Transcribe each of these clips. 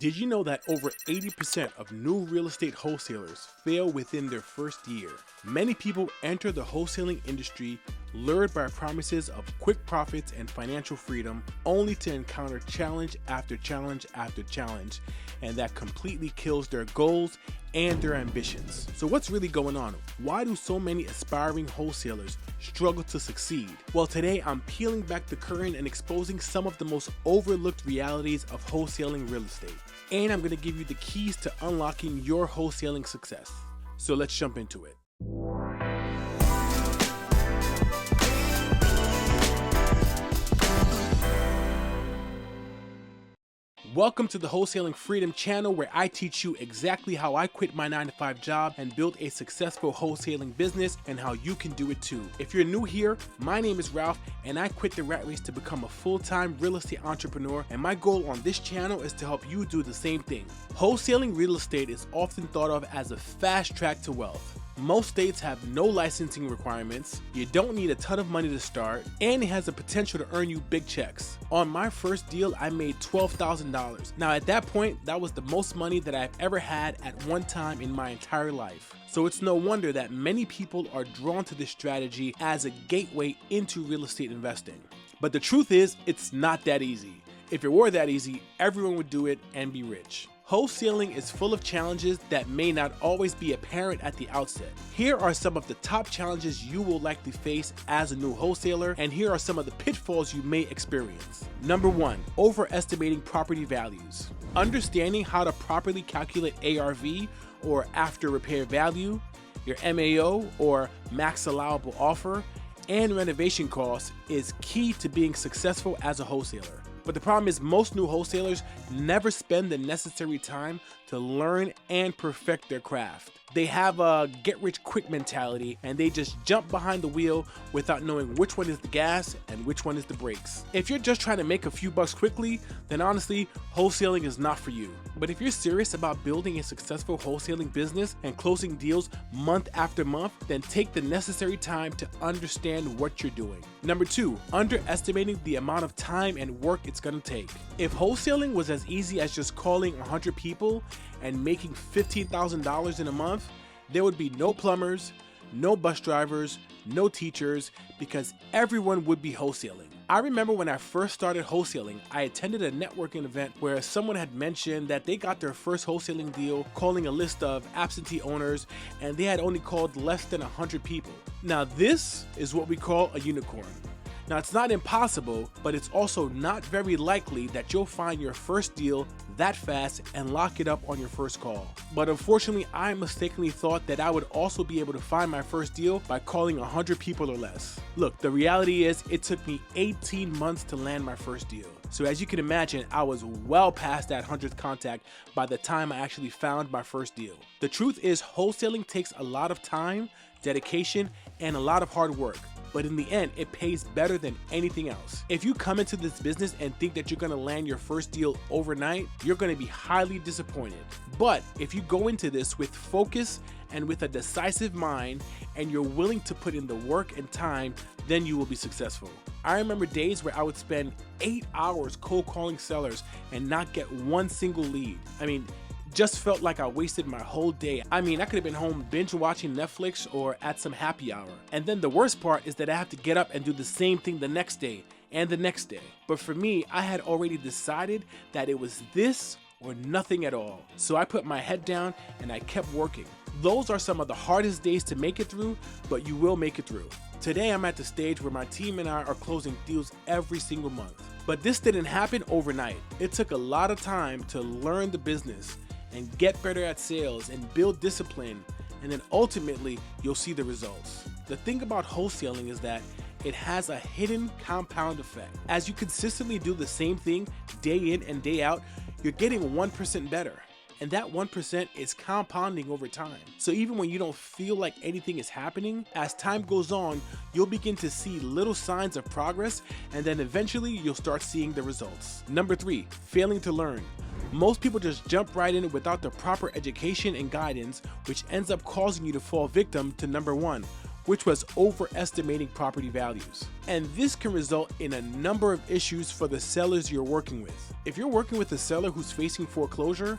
Did you know that over 80% of new real estate wholesalers fail within their first year? Many people enter the wholesaling industry lured by promises of quick profits and financial freedom, only to encounter challenge after challenge after challenge, and that completely kills their goals and their ambitions. So what's really going on? Why do so many aspiring wholesalers struggle to succeed? Well, today I'm peeling back the curtain and exposing some of the most overlooked realities of wholesaling real estate. And I'm going to give you the keys to unlocking your wholesaling success. So let's jump into it. Welcome to the Wholesaling Freedom channel, where I teach you exactly how I quit my 9-to-5 job and built a successful wholesaling business, and how you can do it too. If you're new here, my name is Ralph, and I quit the rat race to become a full-time real estate entrepreneur, and my goal on this channel is to help you do the same thing. Wholesaling real estate is often thought of as a fast track to wealth. Most states have no licensing requirements, you don't need a ton of money to start, and it has the potential to earn you big checks. On my first deal, I made $12,000. Now at that point, that was the most money that I've ever had at one time in my entire life. So it's no wonder that many people are drawn to this strategy as a gateway into real estate investing. But the truth is, it's not that easy. If it were that easy, everyone would do it and be rich. Wholesaling is full of challenges that may not always be apparent at the outset. Here are some of the top challenges you will likely face as a new wholesaler, and here are some of the pitfalls you may experience. Number 1, overestimating property values. Understanding how to properly calculate ARV, or after repair value, your MAO, or max allowable offer, and renovation costs is key to being successful as a wholesaler. But the problem is, most new wholesalers never spend the necessary time to learn and perfect their craft. They have a get-rich-quick mentality, and they just jump behind the wheel without knowing which one is the gas and which one is the brakes. If you're just trying to make a few bucks quickly, then honestly, wholesaling is not for you. But if you're serious about building a successful wholesaling business and closing deals month after month, then take the necessary time to understand what you're doing. Number 2, underestimating the amount of time and work it's going to take. If wholesaling was as easy as just calling 100 people and making $15,000 in a month, there would be no plumbers, no bus drivers, no teachers, because everyone would be wholesaling. I remember when I first started wholesaling, I attended a networking event where someone had mentioned that they got their first wholesaling deal calling a list of absentee owners, and they had only called less than 100 people. Now this is what we call a unicorn. Now it's not impossible, but it's also not very likely that you'll find your first deal that fast and lock it up on your first call. But unfortunately, I mistakenly thought that I would also be able to find my first deal by calling 100 people or less. Look, the reality is it took me 18 months to land my first deal. So as you can imagine, I was well past that 100th contact by the time I actually found my first deal. The truth is, wholesaling takes a lot of time, dedication, and a lot of hard work. But in the end, it pays better than anything else. If you come into this business and think that you're gonna land your first deal overnight, you're gonna be highly disappointed. But if you go into this with focus and with a decisive mind, and you're willing to put in the work and time, then you will be successful. I remember days where I would spend 8 hours cold calling sellers and not get one single lead. Just felt like I wasted my whole day. I could have been home binge watching Netflix or at some happy hour. And then the worst part is that I have to get up and do the same thing the next day and the next day. But for me, I had already decided that it was this or nothing at all. So I put my head down and I kept working. Those are some of the hardest days to make it through, but you will make it through. Today I'm at the stage where my team and I are closing deals every single month. But this didn't happen overnight. It took a lot of time to learn the business and get better at sales and build discipline, and then ultimately you'll see the results. The thing about wholesaling is that it has a hidden compound effect. As you consistently do the same thing day in and day out, you're getting 1% better. And that 1% is compounding over time. So even when you don't feel like anything is happening, as time goes on, you'll begin to see little signs of progress, and then eventually you'll start seeing the results. Number 3, failing to learn. Most people just jump right in without the proper education and guidance, which ends up causing you to fall victim to number 1, which was overestimating property values. And this can result in a number of issues for the sellers you're working with. If you're working with a seller who's facing foreclosure,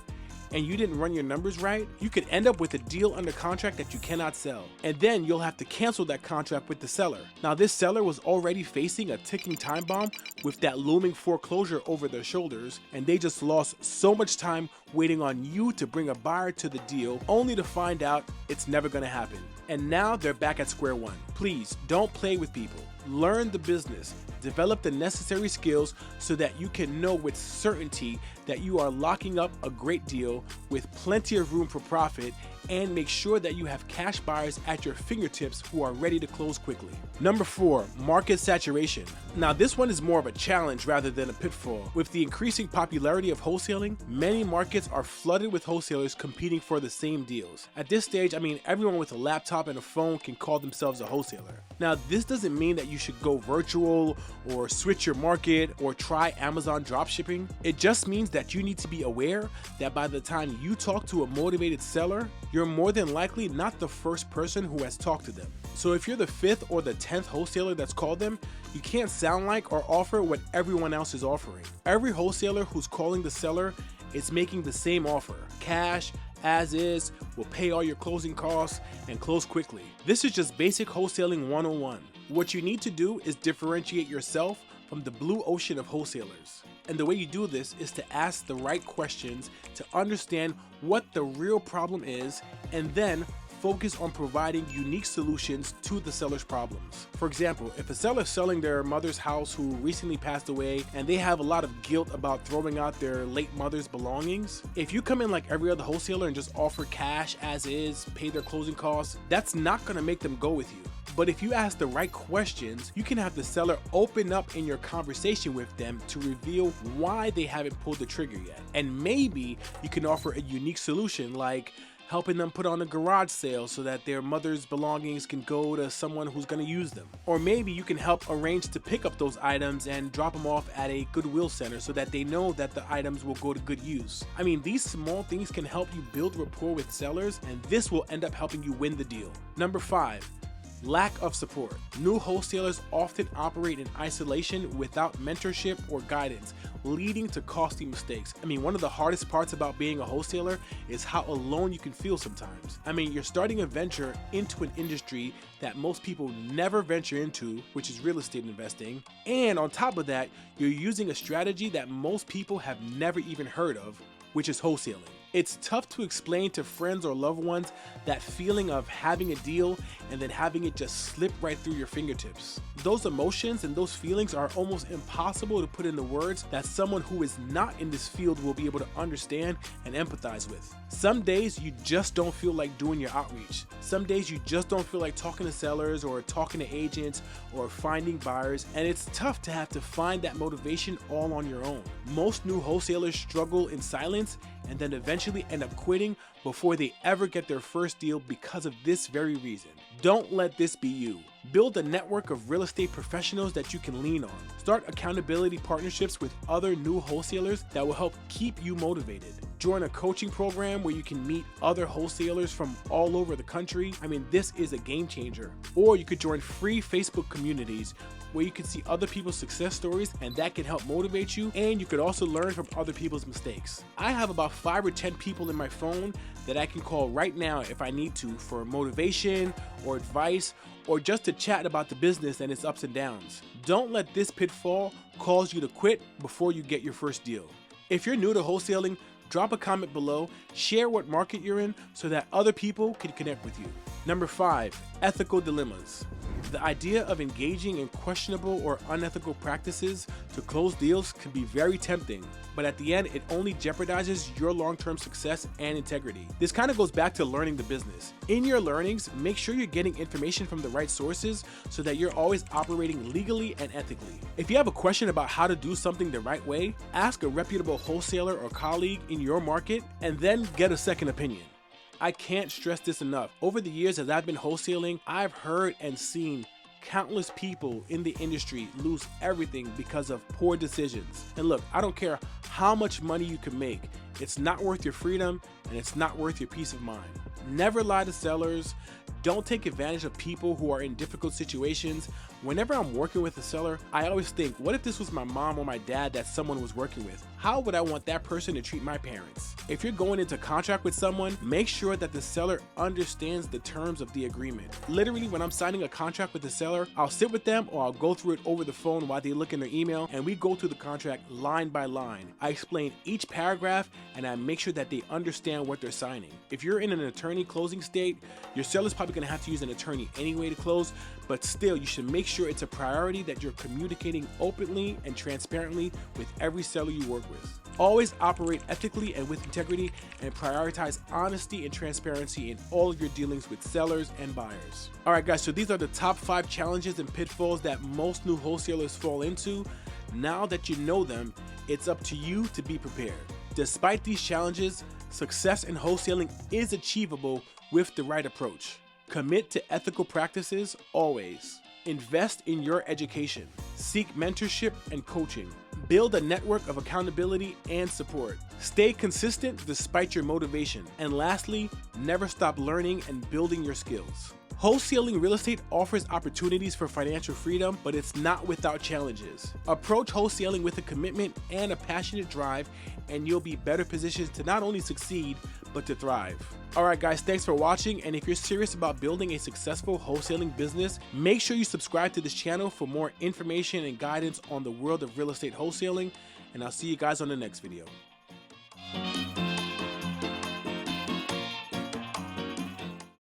and you didn't run your numbers right, you could end up with a deal under contract that you cannot sell. And then you'll have to cancel that contract with the seller. Now, this seller was already facing a ticking time bomb with that looming foreclosure over their shoulders, and they just lost so much time waiting on you to bring a buyer to the deal, only to find out it's never gonna happen. And now they're back at square one. Please, don't play with people. Learn the business. Develop the necessary skills so that you can know with certainty that you are locking up a great deal with plenty of room for profit, and make sure that you have cash buyers at your fingertips who are ready to close quickly. Number 4, market saturation. Now, this one is more of a challenge rather than a pitfall. With the increasing popularity of wholesaling, many markets are flooded with wholesalers competing for the same deals. At this stage, everyone with a laptop and a phone can call themselves a wholesaler. Now, this doesn't mean that you should go virtual or switch your market or try Amazon dropshipping. It just means that you need to be aware that by the time you talk to a motivated seller, you're more than likely not the first person who has talked to them. So if you're the 5th or the 10th wholesaler that's called them, you can't sound like or offer what everyone else is offering. Every wholesaler who's calling the seller is making the same offer: cash, as is, will pay all your closing costs, and close quickly. This is just basic wholesaling 101. What you need to do is differentiate yourself from the blue ocean of wholesalers. And the way you do this is to ask the right questions to understand what the real problem is, and then focus on providing unique solutions to the seller's problems. For example, if a seller is selling their mother's house who recently passed away and they have a lot of guilt about throwing out their late mother's belongings, if you come in like every other wholesaler and just offer cash as is, pay their closing costs, that's not gonna make them go with you. But if you ask the right questions, you can have the seller open up in your conversation with them to reveal why they haven't pulled the trigger yet. And maybe you can offer a unique solution, like helping them put on a garage sale so that their mother's belongings can go to someone who's going to use them. Or maybe you can help arrange to pick up those items and drop them off at a Goodwill center so that they know that the items will go to good use. These small things can help you build rapport with sellers, and this will end up helping you win the deal. Number 5, lack of support. New wholesalers often operate in isolation without mentorship or guidance, leading to costly mistakes. One of the hardest parts about being a wholesaler is how alone you can feel sometimes. You're starting a venture into an industry that most people never venture into, which is real estate investing. And on top of that, you're using a strategy that most people have never even heard of, which is wholesaling. It's tough to explain to friends or loved ones that feeling of having a deal and then having it just slip right through your fingertips. Those emotions and those feelings are almost impossible to put into words that someone who is not in this field will be able to understand and empathize with. Some days you just don't feel like doing your outreach. Some days you just don't feel like talking to sellers or talking to agents or finding buyers, and it's tough to have to find that motivation all on your own. Most new wholesalers struggle in silence and then eventually end up quitting before they ever get their first deal because of this very reason. Don't let this be you. Build a network of real estate professionals that you can lean on. Start accountability partnerships with other new wholesalers that will help keep you motivated. Join a coaching program where you can meet other wholesalers from all over the country. This is a game changer. Or you could join free Facebook communities where you can see other people's success stories, and that can help motivate you, and you could also learn from other people's mistakes. I have about 5 or 10 people in my phone that I can call right now if I need to for motivation or advice or just to chat about the business and its ups and downs. Don't let this pitfall cause you to quit before you get your first deal. If you're new to wholesaling, drop a comment below, share what market you're in so that other people can connect with you. Number 5, ethical dilemmas. The idea of engaging in questionable or unethical practices to close deals can be very tempting, but at the end, it only jeopardizes your long-term success and integrity. This kind of goes back to learning the business. In your learnings, make sure you're getting information from the right sources so that you're always operating legally and ethically. If you have a question about how to do something the right way, ask a reputable wholesaler or colleague in your market and then get a second opinion. I can't stress this enough. Over the years as I've been wholesaling, I've heard and seen countless people in the industry lose everything because of poor decisions. And look, I don't care how much money you can make. It's not worth your freedom and it's not worth your peace of mind. Never lie to sellers. Don't take advantage of people who are in difficult situations. Whenever I'm working with a seller, I always think, what if this was my mom or my dad that someone was working with? How would I want that person to treat my parents? If you're going into contract with someone, make sure that the seller understands the terms of the agreement. Literally, when I'm signing a contract with the seller, I'll sit with them or I'll go through it over the phone while they look in their email, and we go through the contract line by line. I explain each paragraph and I make sure that they understand what they're signing. If you're in an attorney closing state, your seller's probably going to have to use an attorney anyway to close, but still, you should make sure it's a priority that you're communicating openly and transparently with every seller you work with. Always operate ethically and with integrity, and prioritize honesty and transparency in all of your dealings with sellers and buyers. All right, guys, so these are the top 5 challenges and pitfalls that most new wholesalers fall into. Now that you know them, it's up to you to be prepared. Despite these challenges, success in wholesaling is achievable with the right approach. Commit to ethical practices always. Invest in your education. Seek mentorship and coaching. Build a network of accountability and support. Stay consistent despite your motivation. And lastly, never stop learning and building your skills. Wholesaling real estate offers opportunities for financial freedom, but it's not without challenges. Approach wholesaling with a commitment and a passionate drive, and you'll be better positioned to not only succeed, but to thrive. All right, guys, thanks for watching. And if you're serious about building a successful wholesaling business, make sure you subscribe to this channel for more information and guidance on the world of real estate wholesaling. And I'll see you guys on the next video.